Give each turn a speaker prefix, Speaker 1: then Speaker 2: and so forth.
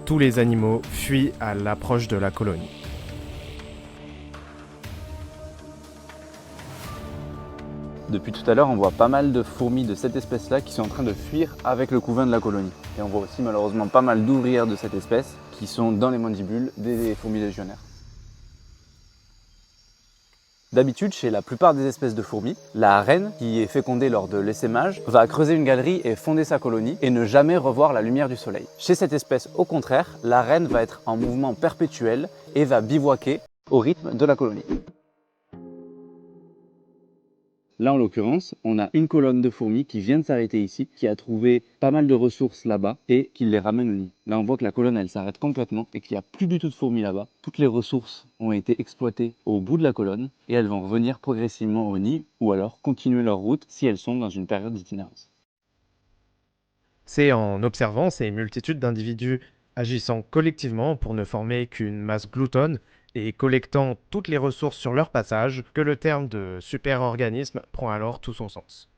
Speaker 1: tous les animaux fuient à l'approche de la colonie.
Speaker 2: Depuis tout à l'heure, on voit pas mal de fourmis de cette espèce-là qui sont en train de fuir avec le couvain de la colonie. Et on voit aussi malheureusement pas mal d'ouvrières de cette espèce qui sont dans les mandibules des fourmis légionnaires. D'habitude, chez la plupart des espèces de fourmis, la reine, qui est fécondée lors de l'essaimage, va creuser une galerie et fonder sa colonie et ne jamais revoir la lumière du soleil. Chez cette espèce, au contraire, la reine va être en mouvement perpétuel et va bivouaquer au rythme de la colonie. Là, en l'occurrence, on a une colonne de fourmis qui vient de s'arrêter ici, qui a trouvé pas mal de ressources là-bas et qui les ramène au nid. Là, on voit que la colonne, elle s'arrête complètement et qu'il n'y a plus du tout de fourmis là-bas. Toutes les ressources ont été exploitées au bout de la colonne et elles vont revenir progressivement au nid ou alors continuer leur route si elles sont dans une période d'itinérance.
Speaker 1: C'est en observant ces multitudes d'individus agissant collectivement pour ne former qu'une masse gloutonne et collectant toutes les ressources sur leur passage que le terme de superorganisme prend alors tout son sens.